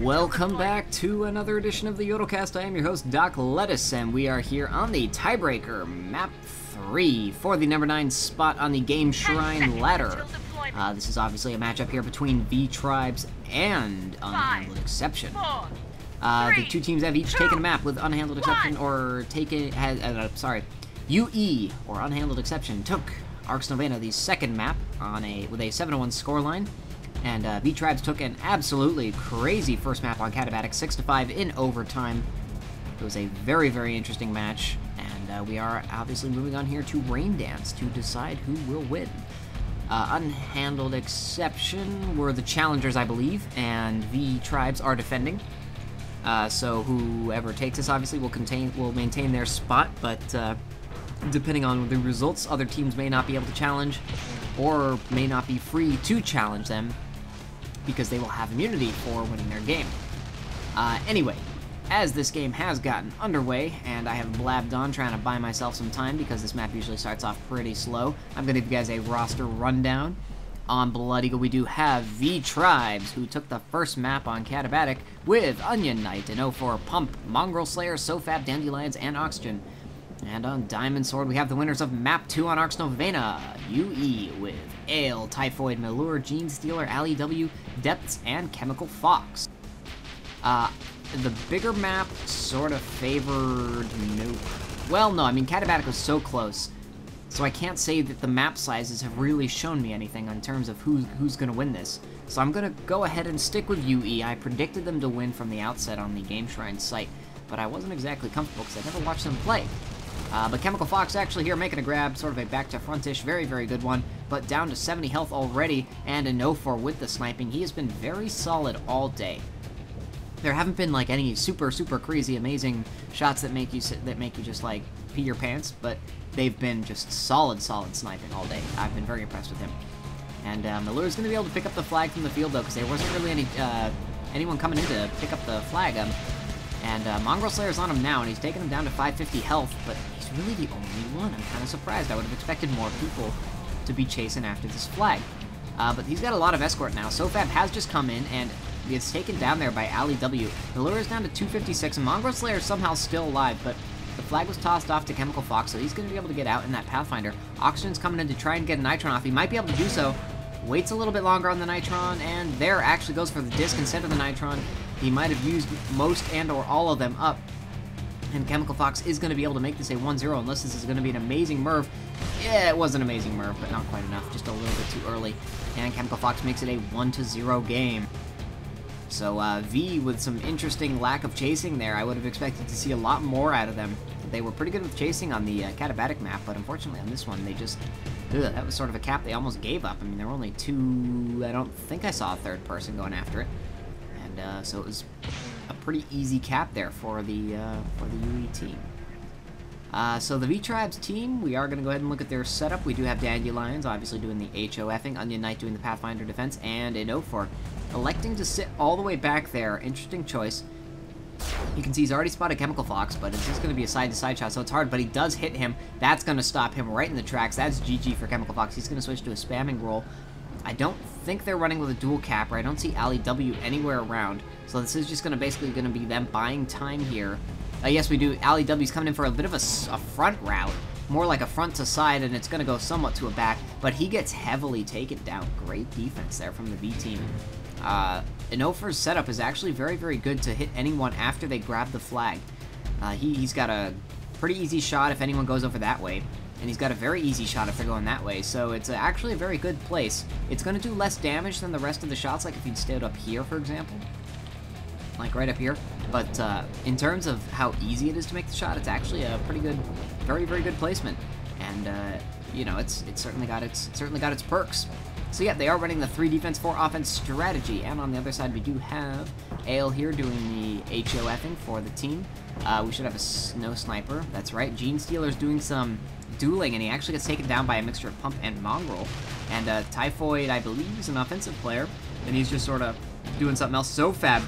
Welcome back to another edition of the YodelCast. I am your host, Doc Lettuce, and we are here on the tiebreaker, map 3, for the number 9 spot on the Gameshrine ladder. This is obviously a matchup here between V-Tribes and Unhandled Exception. The two teams have each taken a map with Unhandled Exception, or UE, or Unhandled Exception, took Arx Novena, the second map, with a 7-1 scoreline. And V-Tribes took an absolutely crazy first map on Catabatic, 6-5 in overtime. It was a very, very interesting match, and we are obviously moving on here to Rain Dance to decide who will win. Unhandled Exception were the challengers, I believe, and V-Tribes are defending. So whoever takes this obviously will maintain their spot, but depending on the results, other teams may not be able to challenge or may not be free to challenge them, because they will have immunity for winning their game. Anyway, as this game has gotten underway, and I have blabbed on trying to buy myself some time because this map usually starts off pretty slow, I'm going to give you guys a roster rundown. On Blood Eagle, we do have V-Tribes, who took the first map on Catabatic with Onion Knight, an 0-4 Pump, Mongrel Slayer, Sofab, Dandelions, and Oxygen. And on Diamond Sword, we have the winners of Map 2 on Arx Novena, UE, with Ale, Typhoid, Malure, Gene Stealer, Ali W, Depths, and Chemical Fox. The bigger map sort of favored... Well, no, I mean, Catabatic was so close, so I can't say that the map sizes have really shown me anything in terms of who's going to win this. So I'm going to go ahead and stick with UE. I predicted them to win from the outset on the Gameshrine site, but I wasn't exactly comfortable because I never watched them play. But Chemical Fox actually here making a grab, sort of a back-to-frontish, very, very good one, but down to 70 health already, and a 0-4 with the sniping. He has been very solid all day. There haven't been like any super, super crazy, amazing shots that make you just like pee your pants, but they've been just solid sniping all day. I've been very impressed with him. And Malure's going to be able to pick up the flag from the field though, because there wasn't really anyone coming in to pick up the flag. And Mongrel Slayer's on him now, and he's taking him down to 550 health, but he's really the only one. I'm kind of surprised. I would have expected more people to be chasing after this flag. But he's got a lot of escort now. Sofab has just come in, and gets taken down there by Ali W. The lure is down to 256, and Mongrel Slayer is somehow still alive, but the flag was tossed off to Chemical Fox, so he's going to be able to get out in that Pathfinder. Oxygen's coming in to try and get a Nitron off. He might be able to do so. Waits a little bit longer on the Nitron, and there actually goes for the disc instead of the Nitron. He might have used most and or all of them up, and Chemical Fox is going to be able to make this a 1-0 unless this is going to be an amazing Merv. Yeah, it was an amazing Merv, but not quite enough, just a little bit too early, and Chemical Fox makes it a 1-0 game. So V with some interesting lack of chasing there. I would have expected to see a lot more out of them. They were pretty good with chasing on the Catabatic map, but unfortunately on this one they just... that was sort of a cap they almost gave up. I mean, there were only two... I don't think I saw a third person going after it. And so it was a pretty easy cap there for the UE team. So the V-Tribes team, we are going to go ahead and look at their setup. We do have Dandelions, obviously doing the HOFing, Onion Knight doing the Pathfinder defense, and an 0-4 electing to sit all the way back there. Interesting choice. You can see he's already spotted Chemical Fox, but it's just going to be a side-to-side shot, so it's hard, but he does hit him. That's going to stop him right in the tracks. That's GG for Chemical Fox. He's going to switch to a spamming roll. I don't think they're running with a dual capper. I don't see Ali W anywhere around, so this is just basically going to be them buying time here. Yes, we do. Ali W's coming in for a bit of a front route, more like a front to side, and it's going to go somewhat to a back, but he gets heavily taken down. Great defense there from the V team. An 0-4's setup is actually very, very good to hit anyone after they grab the flag. He's got a pretty easy shot if anyone goes over that way, and he's got a very easy shot if they're going that way, so it's actually a very good place. It's going to do less damage than the rest of the shots, like if he'd stayed up here, for example. Like right up here, but in terms of how easy it is to make the shot, it's actually a pretty good, very, very good placement, and you know, it's certainly got its perks. So yeah, they are running the 3 defense 4 offense strategy, and on the other side we do have Ale here doing the HOFing for the team. We should have a snow sniper. That's right. Gene Stealer's doing some dueling, and he actually gets taken down by a mixture of Pump and Mongrel. And Typhoid, I believe, is an offensive player, and he's just sort of doing something else. Sofab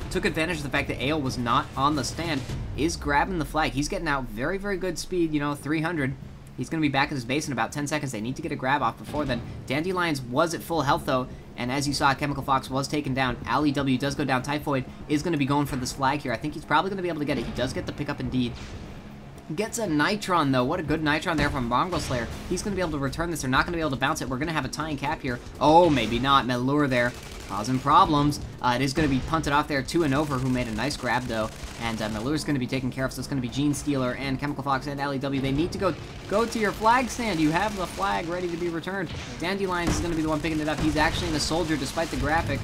took advantage of the fact that Ale was not on the stand, is grabbing the flag. He's getting out very, very good speed, you know, 300. He's going to be back at his base in about 10 seconds. They need to get a grab off before then. Dandelions was at full health, though, And as you saw, Chemical Fox was taken down. Ali W does go down. Typhoid is going to be going for this flag here. I think he's probably going to be able to get it. He does get the pickup indeed. Gets a Nitron, though. What a good Nitron there from Mongrel Slayer. He's going to be able to return this. They're not going to be able to bounce it. We're going to have a tying cap here. Oh, maybe not. Melur there, causing problems. It is going to be punted off there to an over, who made a nice grab, though. And Melur is going to be taken care of, so it's going to be Gene Stealer and Chemical Fox and LEW. They need to go to your flag stand. You have the flag ready to be returned. Dandelions is going to be the one picking it up. He's actually in a soldier, despite the graphic.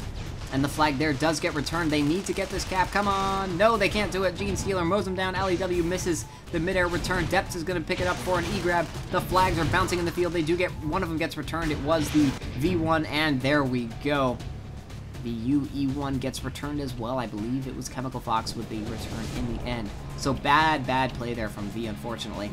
And the flag there does get returned. They need to get this cap. Come on. No, they can't do it. Gene Stealer mows him down. LEW misses the midair return. Depths is going to pick it up for an E-grab. The flags are bouncing in the field. They do get, one of them gets returned. It was the V1, and there we go. The UE1 gets returned as well. I believe it was Chemical Fox with the return in the end. So bad play there from V, unfortunately.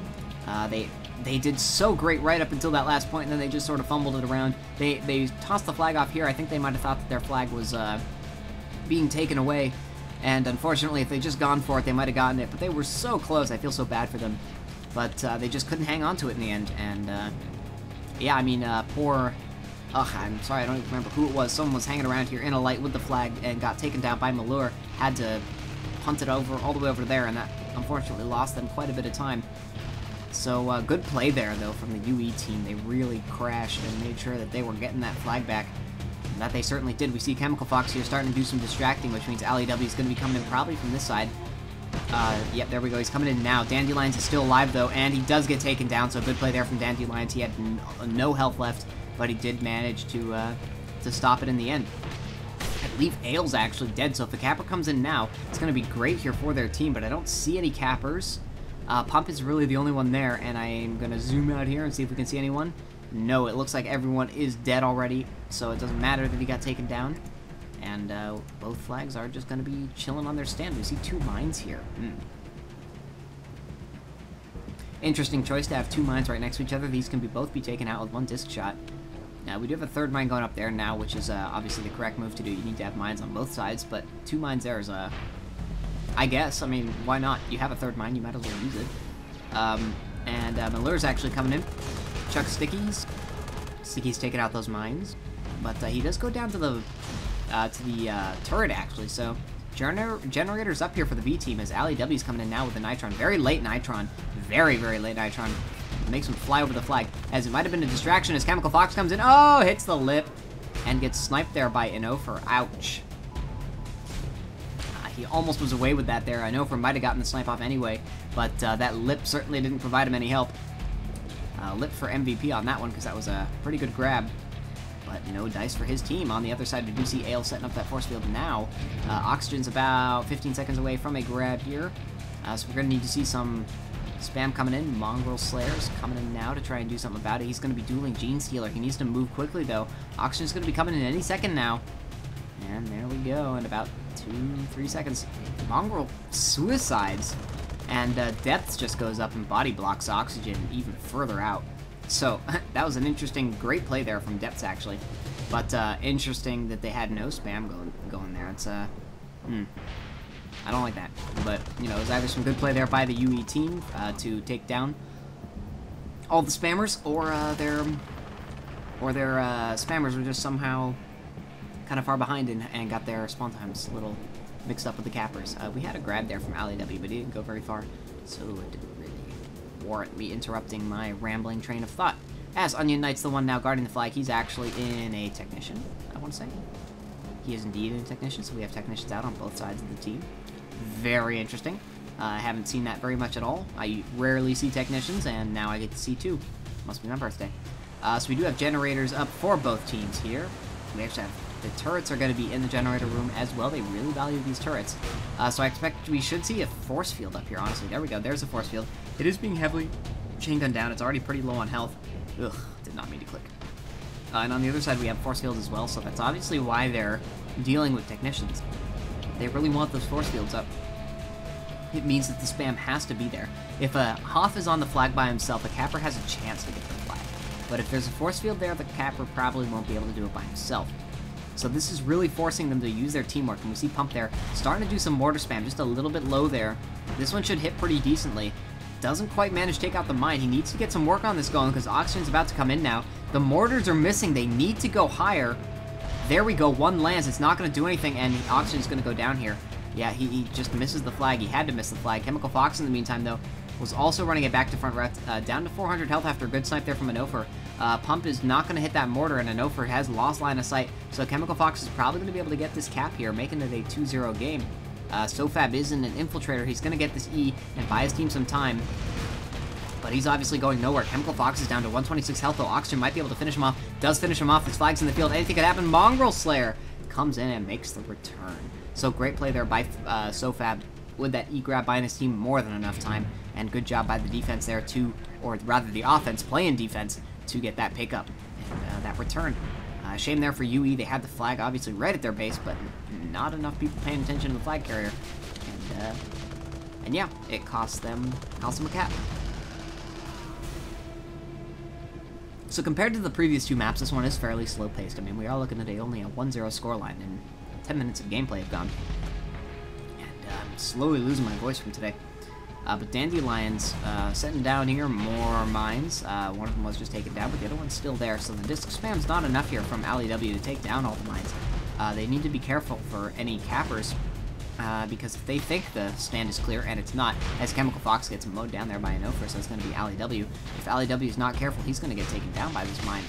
They did so great right up until that last point, and then they just sort of fumbled it around. They tossed the flag off here. I think they might have thought that their flag was being taken away, and unfortunately, if they'd just gone for it, they might have gotten it, but they were so close. I feel so bad for them, but they just couldn't hang on to it in the end, and yeah, I mean, poor... Ugh, I'm sorry, I don't even remember who it was. Someone was hanging around here in a light with the flag and got taken down by Melur. Had to punt it over all the way over there, and that unfortunately lost them quite a bit of time. So, good play there, though, from the UE team. They really crashed and made sure that they were getting that flag back. And that they certainly did. We see Chemical Fox here starting to do some distracting, which means LEW is going to be coming in probably from this side. Yep, there we go. He's coming in now. Dandelions is still alive, though, and he does get taken down, so good play there from Dandelions. He had no health left, but he did manage to stop it in the end. I believe Ale's actually dead, so if the capper comes in now, it's going to be great here for their team, but I don't see any cappers. Pump is really the only one there, and I'm going to zoom out here and see if we can see anyone. No, it looks like everyone is dead already, so it doesn't matter that he got taken down. And both flags are just going to be chilling on their stand. We see two mines here. Interesting choice to have two mines right next to each other. These can both be taken out with one disc shot. Now, we do have a third mine going up there now, which is obviously the correct move to do. You need to have mines on both sides, but two mines there is I guess. I mean, why not? You have a third mine, you might as well use it. And Melur's actually coming in. Chuck Stickies. Stickies taking out those mines. But he does go down to the turret, actually. So, generators up here for the V team as Ali W's coming in now with the Nitron. Very late Nitron. Very late Nitron. Makes him fly over the flag. As it might have been a distraction as Chemical Fox comes in. Oh, hits the lip. And gets sniped there by Inofer. Ouch. He almost was away with that there. I know Inofer might have gotten the snipe off anyway, but that lip certainly didn't provide him any help. Lip for MVP on that one, because that was a pretty good grab. But no dice for his team. On the other side, we do see Ale setting up that force field now. Oxygen's about 15 seconds away from a grab here. So we're going to need to see some spam coming in. Mongrel Slayer's coming in now to try and do something about it. He's going to be dueling Gene Stealer. He needs to move quickly, though. Oxygen's going to be coming in any second now. And there we go, in about 2-3 seconds. Mongrel suicides, and Depths just goes up and body blocks Oxygen even further out. So, that was an interesting, great play there from Depths, actually. But, interesting that they had no spam going there. It's, I don't like that. But, you know, it was either some good play there by the UE team to take down all the spammers, or their spammers were just somehow kind of far behind and got their spawn times a little mixed up with the cappers. We had a grab there from Ali W, but he didn't go very far, so it didn't really warrant me interrupting my rambling train of thought. As Onion Knight's the one now guarding the flag, he's actually in a Technician, I want to say. He is indeed in a Technician, so we have Technicians out on both sides of the team. Very interesting. I haven't seen that very much at all. I rarely see Technicians, and now I get to see two. Must be my birthday. So we do have generators up for both teams here. We actually have the turrets are going to be in the generator room as well. They really value these turrets. So I expect we should see a force field up here, honestly. There we go. There's a force field. It is being heavily chain gunned down. It's already pretty low on health. Ugh, did not mean to click. And on the other side, we have force fields as well, so that's obviously why they're dealing with Technicians. They really want those force fields up. It means that the spam has to be there. If a Hoff is on the flag by himself, a capper has a chance to get the flag. But if there's a force field there, the capper probably won't be able to do it by himself. So this is really forcing them to use their teamwork. And we see Pump there starting to do some mortar spam, just a little bit low there. This one should hit pretty decently. Doesn't quite manage to take out the mine. He needs to get some work on this going because Oxygen's about to come in now. The mortars are missing. They need to go higher. There we go. One lands. It's not going to do anything, and Oxygen's going to go down here. Yeah, he just misses the flag. He had to miss the flag. Chemical Fox, in the meantime, though, was also running it back to front route, down to 400 health after a good snipe there from Anofer. Pump is not going to hit that mortar, and Anofer has lost line of sight, so Chemical Fox is probably going to be able to get this cap here, making it a 2-0 game. SoFab isn't an infiltrator. He's going to get this E and buy his team some time, but he's obviously going nowhere. Chemical Fox is down to 126 health, though. Oxygen might be able to finish him off. Does finish him off. His flag's in the field. Anything could happen. Mongrel Slayer comes in and makes the return. So great play there by SoFab with that E grab, buying his team more than enough time, and good job by the defense there to, or rather the offense playing defense, to get that pickup and that return. Shame there for UE. They had the flag obviously right at their base, but not enough people paying attention to the flag carrier, and yeah, it cost them a cap. So compared to the previous two maps, this one is fairly slow-paced. I mean, we are looking at only a 1-0 scoreline, and 10 minutes of gameplay have gone. And I'm slowly losing my voice from today. But Dandelions setting down here more mines. One of them was just taken down, but the other one's still there. So the disc spam's not enough here from AliW to take down all the mines. They need to be careful for any cappers, because if they think the stand is clear, and it's not, as Chemical Fox gets mowed down there by Anofer, so it's going to be AliW. If AliW is not careful, he's going to get taken down by this mine.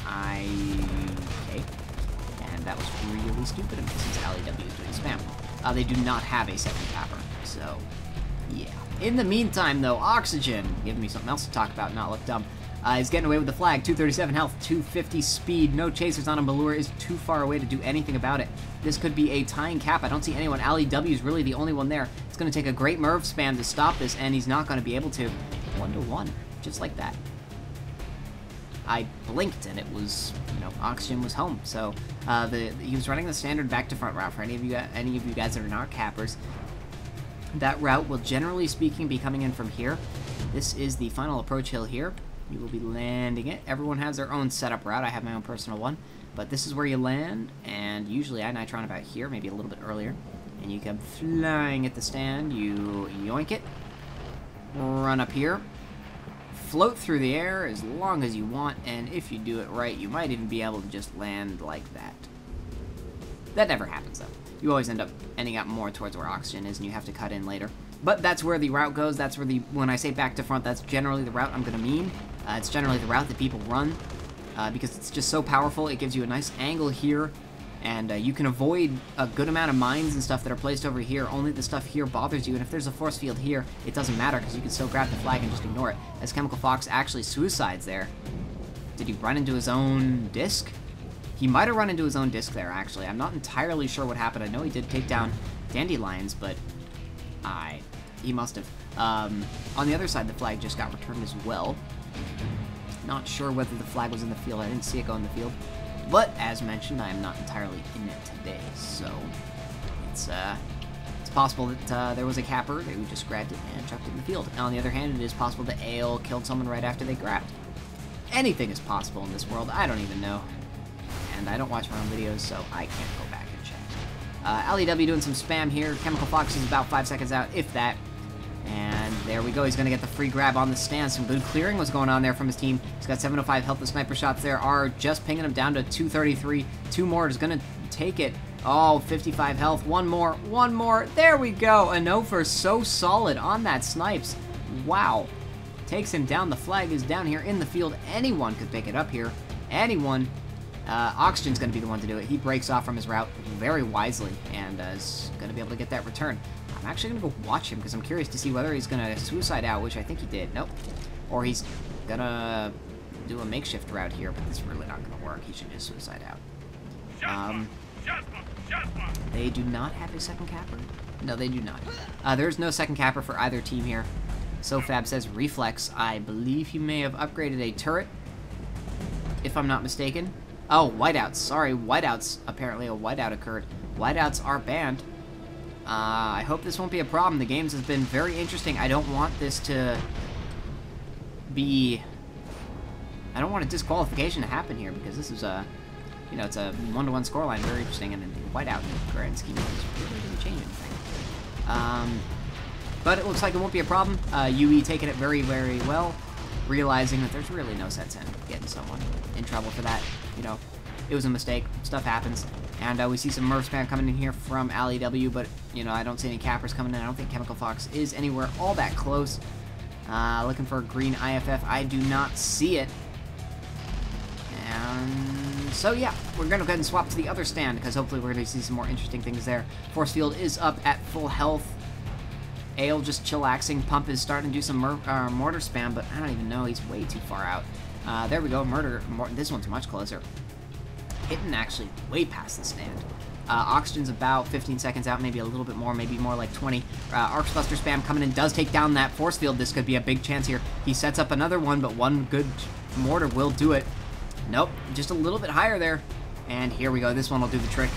Okay. And that was really stupid of me, since AliW is doing spam. They do not have a second capper, so yeah. In the meantime, though, Oxygen, giving me something else to talk about, not look dumb, is getting away with the flag. 237 health, 250 speed, no chasers on him. Balur is too far away to do anything about it. This could be a tying cap. I don't see anyone. AliW is really the only one there. It's going to take a great Merv spam to stop this, and he's not going to be able to. 1-1, just like that. I blinked, and it was, Oxygen was home. So he was running the standard back to front route for any of you guys that are not cappers. That route will, generally speaking, be coming in from here. This is the final approach hill here. You will be landing it. Everyone has their own setup route. I have my own personal one. But this is where you land, and usually I nitron about here, maybe a little bit earlier. And you come flying at the stand. You yoink it. Run up here. Float through the air as long as you want, and if you do it right, you might even be able to just land like that. That never happens, though. You always ending up more towards where Oxygen is, and you have to cut in later. But that's where the route goes. That's where when I say back to front, that's generally the route I'm going to mean. It's generally the route that people run, because it's just so powerful. It gives you a nice angle here, and you can avoid a good amount of mines and stuff that are placed over here. Only the stuff here bothers you, and if there's a force field here, it doesn't matter, because you can still grab the flag and just ignore it. As Chemical Fox actually suicides there. Did he run into his own disc? He might have run into his own disc there, actually. I'm not entirely sure what happened. I know he did take down Dandelions, but he must have. On the other side, the flag just got returned as well. Not sure whether the flag was in the field. I didn't see it go in the field. But, as mentioned, I am not entirely in it today, so it's possible that there was a capper who just grabbed it and chucked it in the field. And on the other hand, it is possible that Ale killed someone right after they grabbed. Anything is possible in this world. I don't even know. And I don't watch my own videos, so I can't go back and check. AliW doing some spam here. Chemical Fox is about 5 seconds out, if that. And there we go. He's going to get the free grab on the stand. Some good clearing was going on there from his team. He's got 705 health. The sniper shots there are just pinging him down to 233. Two more is going to take it. Oh, 55 health. One more. One more. There we go. Anofer so solid on that snipes. Wow. Takes him down. The flag is down here in the field. Anyone could pick it up here. Anyone. Oxygen's going to be the one to do it. He breaks off from his route very wisely and is going to be able to get that return. I'm actually going to go watch him because I'm curious to see whether he's going to suicide out, which I think he did. Nope. Or he's going to do a makeshift route here, but this is really not going to work. He should just suicide out. They do not have a second capper? No, they do not. There's no second capper for either team here. SoFab says Reflex. I believe he may have upgraded a turret, if I'm not mistaken. Oh, whiteouts. Sorry, whiteouts. Apparently a whiteout occurred. Whiteouts are banned. I hope this won't be a problem. The games has been very interesting. I don't want this to be... I don't want a disqualification to happen here, because this is a... it's a 1-to-1 scoreline. Very interesting, and the whiteout in the grand scheme of things really didn't change anything. But it looks like it won't be a problem. UE taking it very, very well, realizing that there's really no sense in getting someone in trouble for that. It was a mistake. Stuff happens. And we see some Murph spam coming in here from Ali W, but, you know, I don't see any cappers coming in. I don't think Chemical Fox is anywhere all that close. Looking for a green IFF. I do not see it. And so, yeah, we're going to go ahead and swap to the other stand, because hopefully we're going to see some more interesting things there. Force Field is up at full health. Ale just chillaxing. Pump is starting to do some mortar spam, but I don't even know. He's way too far out. There we go. This one's much closer. Hitting actually way past the stand. Oxygen's about 15 seconds out, maybe a little bit more, maybe more like 20. Arcs Buster spam coming in, does take down that Force Field. This could be a big chance here. He sets up another one, but one good mortar will do it. Nope, just a little bit higher there. And here we go. This one will do the trick.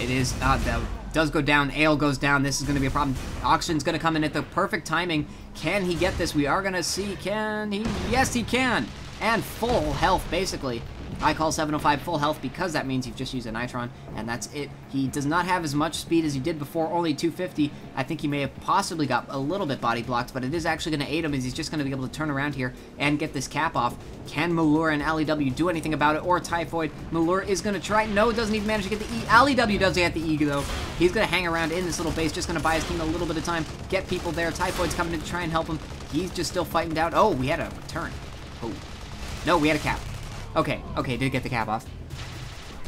It is, that does go down. Ale goes down. This is going to be a problem. Oxygen's going to come in at the perfect timing. Can he get this? We are going to see. Can he? Yes, he can. And full health, basically. I call 705 full health because that means you've just used a Nitron, and that's it. He does not have as much speed as he did before, only 250. I think he may have possibly got a little bit body blocked, but it is actually going to aid him as he's just going to be able to turn around here and get this cap off. Can Malure and Ali W do anything about it, or Typhoid? Malure is going to try. No, doesn't even manage to get the E. Ali W does get the E, though. He's going to hang around in this little base, just going to buy his team a little bit of time, get people there. Typhoid's coming in to try and help him. He's just still fighting down. Oh, we had a return. Oh. No, we had a cap. Okay, did get the cap off.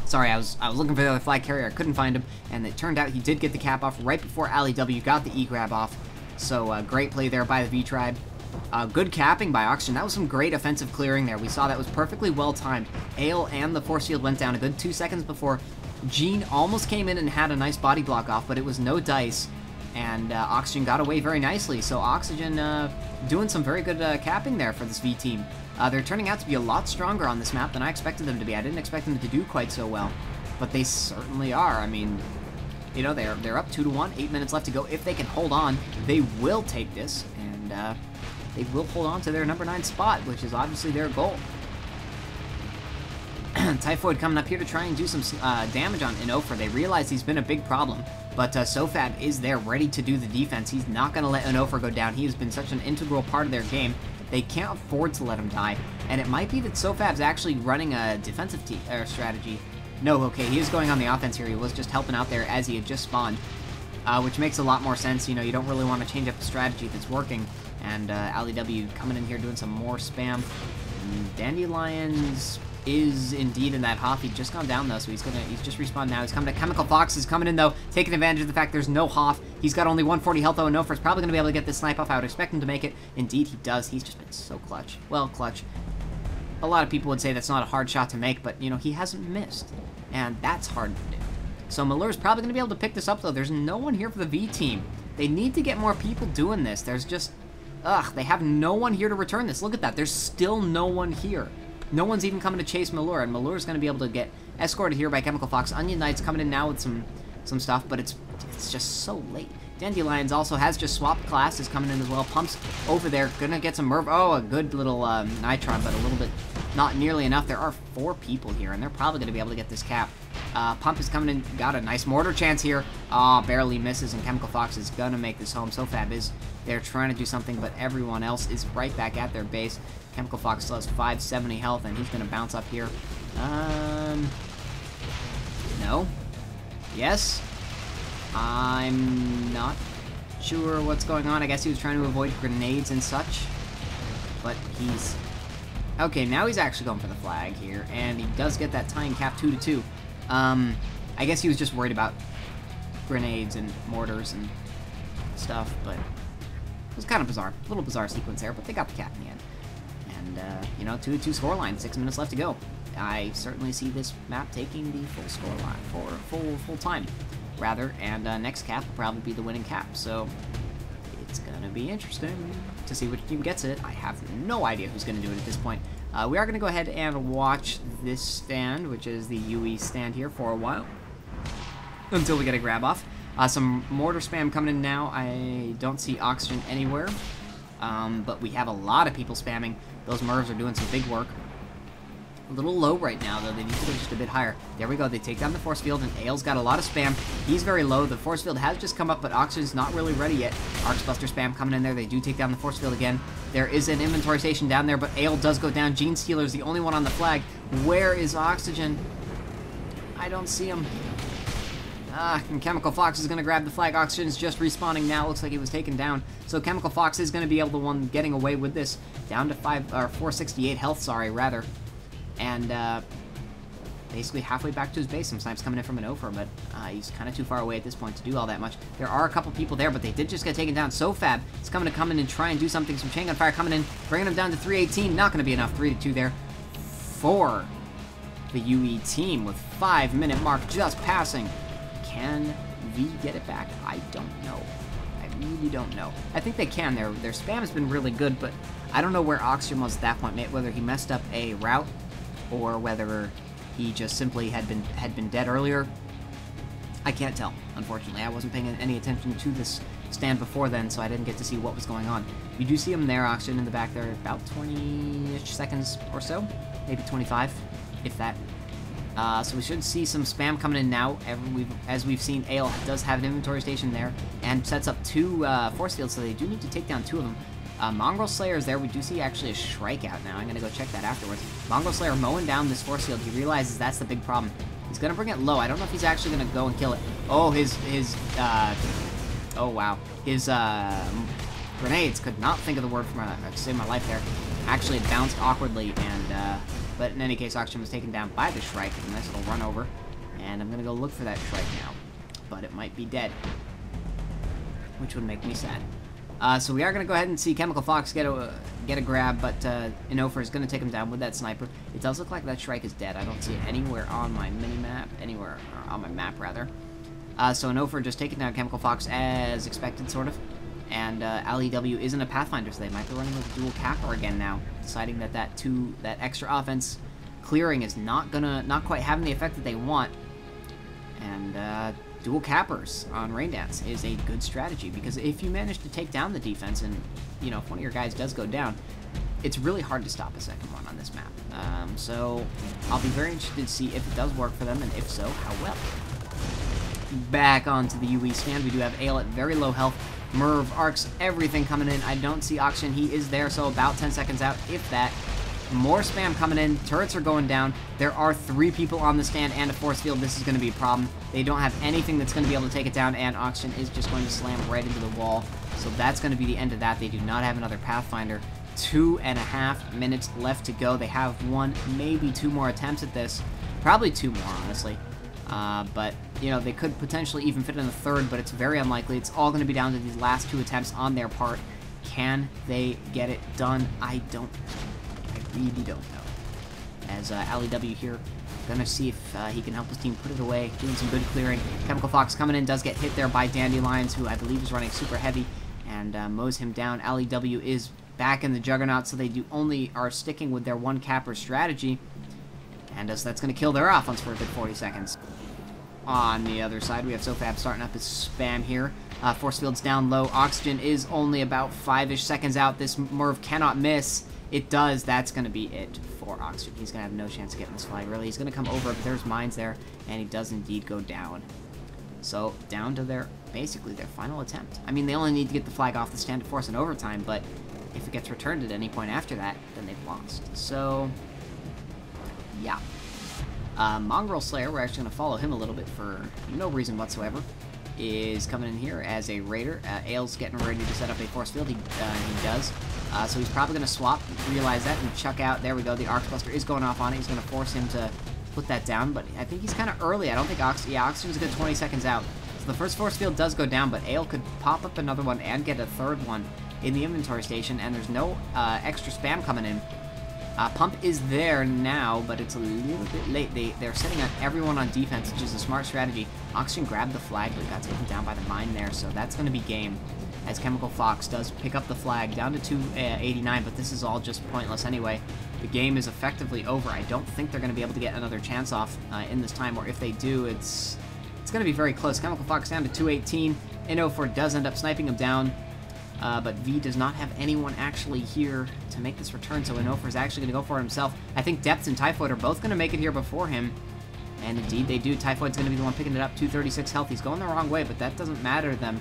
Sorry, I was looking for the other flag carrier. I couldn't find him, and it turned out he did get the cap off right before Ali W got the E-grab off. So, great play there by the V-Tribe. Good capping by Oxygen. That was some great offensive clearing there. We saw that was perfectly well-timed. Ale and the Force Field went down a good 2 seconds before. Gene almost came in and had a nice body block off, but it was no dice. And Oxygen got away very nicely. So Oxygen doing some very good capping there for this V team. They're turning out to be a lot stronger on this map than I expected them to be. I didn't expect them to do quite so well, but they certainly are. I mean, you know, they're up 2-1, 8 minutes left to go. If they can hold on, they will take this, and they will hold on to their number 9 spot, which is obviously their goal. Typhoid coming up here to try and do some damage on Inofer. They realize he's been a big problem, but Sofab is there ready to do the defense. He's not going to let Inofer go down. He has been such an integral part of their game. They can't afford to let him die, and it might be that Sofab's actually running a defensive strategy. No, okay, he is going on the offense here. He was just helping out there as he had just spawned, which makes a lot more sense. You know, you don't really want to change up the strategy that's working, and Ali W coming in here doing some more spam. Dandelions is indeed in that Hoff. He's just gone down though, so he's just respawned now. He's coming to Chemical Fox is coming in though, taking advantage of the fact there's no Hoff. He's got only 140 health though, and Nofer's probably going to be able to get this snipe off. I would expect him to make it. Indeed, he does. He's just been so clutch. Well, clutch. A lot of people would say that's not a hard shot to make, but, you know, he hasn't missed, and that's hard to do. So Malure's probably going to be able to pick this up though. There's no one here for the V team. They need to get more people doing this. There's just, they have no one here to return this. Look at that. There's still no one here. No one's even coming to chase Malure, and Malure's going to be able to get escorted here by Chemical Fox. Onion Knight's coming in now with some stuff, but it's just so late. Dandelions also has just swapped classes coming in as well. Pump's over there, gonna get some Merv. Oh, a good little Nitron, but a little bit not nearly enough. There are 4 people here, and they're probably gonna be able to get this cap. Pump is coming in, got a nice mortar chance here. Barely misses, and Chemical Fox is gonna make this home. Sofab is there trying to do something, but everyone else is right back at their base. Chemical Fox still has 570 health, and he's gonna bounce up here. No. Yes. I'm not sure what's going on. I guess he was trying to avoid grenades and such. But he's... Okay, now he's actually going for the flag here. And he does get that tying cap 2-2. I guess he was just worried about grenades and mortars and stuff. But it was kind of bizarre. A little bizarre sequence there, but they got the cap in the end. And, you know, 2-2 scoreline. 6 minutes left to go. I certainly see this map taking the full scoreline for full time. Rather, and next cap will probably be the winning cap, so it's gonna be interesting to see which team gets it. I have no idea who's gonna do it at this point. We are gonna go ahead and watch this stand, which is the UE stand here, for a while, until we get a grab off. Some mortar spam coming in now. I don't see Oxygen anywhere, but we have a lot of people spamming. Those Mervs are doing some big work. A little low right now, though. They need to go just a bit higher. There we go. They take down the Force Field, and Ale's got a lot of spam. He's very low. The Force Field has just come up, but Oxygen's not really ready yet. Arcs Buster spam coming in there. They do take down the Force Field again. There is an inventory station down there, but Ale does go down. Gene Stealer's the only one on the flag. Where is Oxygen? I don't see him. And Chemical Fox is going to grab the flag. Oxygen's just respawning now. Looks like he was taken down. So Chemical Fox is going to be able to getting away with this. Down to 468 health, sorry, rather. And basically halfway back to his base. Some snipes coming in from an Ofer, but he's kind of too far away at this point to do all that much. There are a couple people there, but they did just get taken down. SoFab is coming to come in and try and do something. Some chain gun fire coming in, bringing him down to 318. Not going to be enough. 3-2 there for the UE team with 5-minute mark just passing. Can V get it back? I don't know. I really don't know. I think they can. Their spam has been really good, but I don't know where Oxygen was at that point. Whether he messed up a route or whether he just simply had been dead earlier. I can't tell, unfortunately. I wasn't paying any attention to this stand before then, so I didn't get to see what was going on. You do see him there, Oxygen in the back there, about 20-ish seconds or so. Maybe 25, if that. So we should see some spam coming in now. As we've seen, Ale does have an inventory station there and sets up 2 force fields, so they do need to take down 2 of them. Mongrel Slayer is there. We do see actually a Shrike out now. I'm going to go check that afterwards. Mongrel Slayer mowing down this force field. He realizes that's the big problem. He's going to bring it low. I don't know if he's actually going to go and kill it. Oh, oh, wow. His grenades, could not think of the word to save my life there. Actually, it bounced awkwardly, and but in any case, Oxygen was taken down by the Shrike. A nice little run over. And I'm going to go look for that Shrike now. But it might be dead, which would make me sad. So we are going to go ahead and see Chemical Fox get a grab, but Inofer is going to take him down with that sniper. It does look like that Shrike is dead. I don't see it anywhere on my mini-map, anywhere on my map, rather. So Inofer just taking down Chemical Fox as expected, sort of. And LEW isn't a Pathfinder, so they might be running with dual capper again now, deciding that that extra offense clearing is not quite having the effect that they want. And dual cappers on Rain Dance is a good strategy, because if you manage to take down the defense, and you know, if one of your guys does go down, it's really hard to stop a second one on this map. So I'll be very interested to see if it does work for them, and if so, how well. Back onto the UE stand, we do have Ale at very low health. Merv, Arcs, everything coming in. I don't see Oxygen. He is there, so about 10 seconds out, if that. More spam coming in. Turrets are going down. There are 3 people on the stand and a force field. This is going to be a problem. They don't have anything that's going to be able to take it down, and Oxygen is just going to slam right into the wall. So that's going to be the end of that. They do not have another Pathfinder. 2.5 minutes left to go. They have 1, maybe 2 more attempts at this. Probably 2 more, honestly. But, you know, they could potentially even fit in a 3rd, but it's very unlikely. It's all going to be down to these last 2 attempts on their part. Can they get it done? I really don't know. As LEW here, gonna see if he can help his team put it away, doing some good clearing. Chemical Fox coming in, does get hit there by Dandelions, who I believe is running super heavy, and mows him down. LEW is back in the Juggernaut, so they are sticking with their 1 capper strategy, and so that's gonna kill their offense for a good 40 seconds. On the other side, we have SoFab starting up his spam here. Force field's down low. Oxygen is only about 5-ish seconds out. This Merv cannot miss. It does. That's going to be it for Oxygen. He's going to have no chance of getting this flag, really. He's going to come over, but there's mines there, and he does indeed go down. So, down to basically their final attempt. I mean, they only need to get the flag off the stand to force an overtime, but if it gets returned at any point after that, then they've lost. So, yeah. Mongrel Slayer, we're actually going to follow him a little bit for no reason whatsoever, is coming in here as a raider. Ale's getting ready to set up a force field. He does. So he's probably going to swap, realize that, and chuck out. There we go. The Arc Buster is going off on it. He's going to force him to put that down, but I think he's kind of early. I don't think Oxygen's a good 20 seconds out. So the first force field does go down, but Ale could pop up another one and get a 3rd one in the inventory station, and there's no extra spam coming in. Pump is there now, but it's a little bit late. They're setting up everyone on defense, which is a smart strategy. Oxygen grabbed the flag, but got taken down by the mine there, so that's going to be game. As Chemical Fox does pick up the flag, down to 289, but this is all just pointless anyway. The game is effectively over. I don't think they're going to be able to get another chance off in this time, or if they do, it's going to be very close. Chemical Fox down to 218. Inno4 does end up sniping him down. But V does not have anyone actually here to make this return, so Inofer is actually going to go for it himself. I think Depth and Typhoid are both going to make it here before him, and indeed they do. Typhoid's going to be the one picking it up, 236 health. He's going the wrong way, but that doesn't matter to them.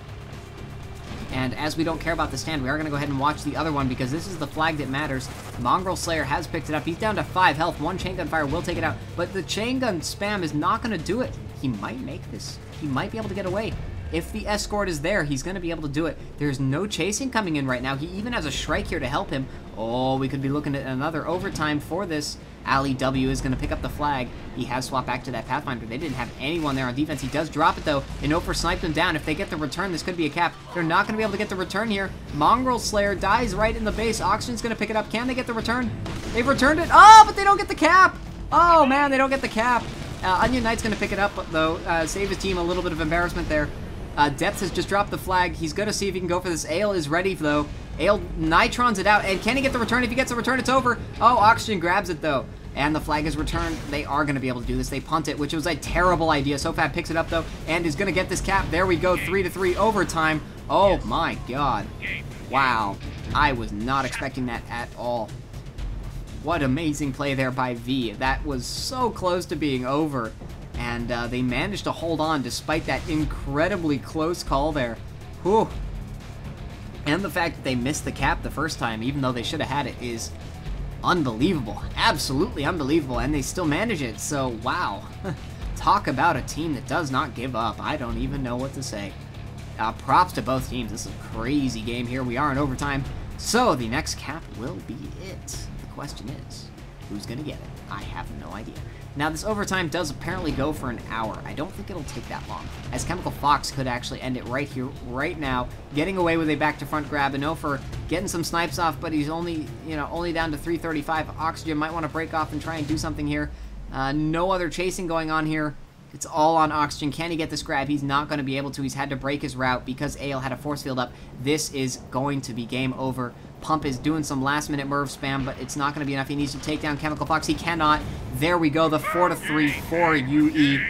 And as we don't care about the stand, we are going to go ahead and watch the other one, because this is the flag that matters. Mongrel Slayer has picked it up. He's down to 5 health. 1 chain gun fire will take it out, but the chain gun spam is not going to do it. he might make this. He might be able to get away. If the escort is there, he's going to be able to do it. There's no chasing coming in right now. He even has a Shrike here to help him. Oh, we could be looking at another overtime for this. Ali W is going to pick up the flag. He has swapped back to that Pathfinder. They didn't have anyone there on defense. He does drop it, though. Innofer sniped him down. If they get the return, this could be a cap. They're not going to be able to get the return here. Mongrel Slayer dies right in the base. Oxygen's going to pick it up. Can they get the return? They've returned it. Oh, but they don't get the cap. Oh, man, they don't get the cap. Onion Knight's going to pick it up, though. Save his team a little bit of embarrassment there. Depth has just dropped the flag. He's going to see if he can go for this. Ale is ready, though. Ale Nitrons it out. And can he get the return? If he gets the return, it's over. Oh, Oxygen grabs it, though. And the flag is returned. They are going to be able to do this. They punt it, which was a terrible idea. SoFab picks it up, though, and is going to get this cap. There we go, 3-3 overtime. Oh, my God. Wow. I was not expecting that at all. What amazing play there by V. That was so close to being over. And they managed to hold on despite that incredibly close call there. Whew. And the fact that they missed the cap the first time, even though they should have had it, is unbelievable. Absolutely unbelievable. And they still manage it. So, wow. Talk about a team that does not give up. I don't even know what to say. Props to both teams. This is a crazy game here. We are in overtime. So, the next cap will be it. The question is, who's going to get it? I have no idea. Now, this overtime does apparently go for an hour. I don't think it'll take that long, as Chemical Fox could actually end it right here, right now, getting away with a back-to-front grab. Innofer getting some snipes off, but he's only, only down to 335. Oxygen might want to break off and try and do something here. No other chasing going on here. It's all on Oxygen. Can he get this grab? He's not going to be able to. He's had to break his route because Ale had a force field up. This is going to be game over. Pump is doing some last-minute Merv spam, but it's not going to be enough. He needs to take down Chemical Fox. He cannot. There we go. The 4-3 for UE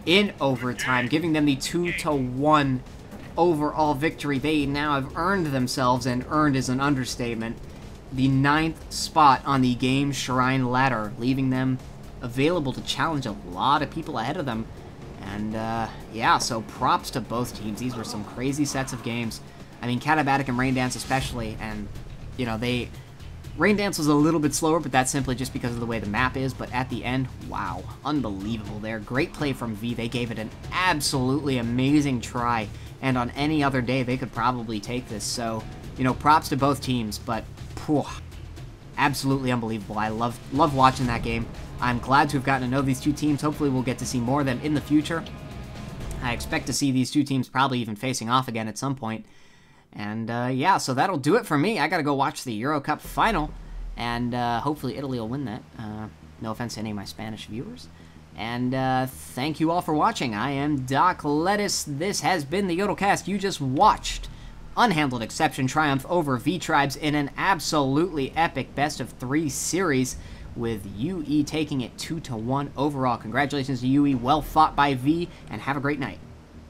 in overtime, giving them the 2-1 overall victory. They now have earned themselves, and earned is an understatement, the 9th spot on the Gameshrine ladder, leaving them available to challenge a lot of people ahead of them. And yeah, so props to both teams. These were some crazy sets of games. I mean, Catabatic and Rain Dance especially, and Rain Dance was a little bit slower, but that's simply just because of the way the map is. But at the end, wow, unbelievable there. Great play from V. They gave it an absolutely amazing try, and on any other day, they could probably take this. So, props to both teams, but phew, absolutely unbelievable. I love watching that game. I'm glad to have gotten to know these two teams. Hopefully, we'll get to see more of them in the future. I expect to see these two teams probably even facing off again at some point. And, yeah, so that'll do it for me. I gotta go watch the Euro Cup final, and, hopefully Italy will win that. No offense to any of my Spanish viewers. And, thank you all for watching. I am Doc Lettuce. This has been the YodelCast. You just watched Unhandled Exception triumph over V-Tribes in an absolutely epic best-of-3 series, with UE taking it 2-1 overall. Congratulations to UE. Well fought by V, and have a great night.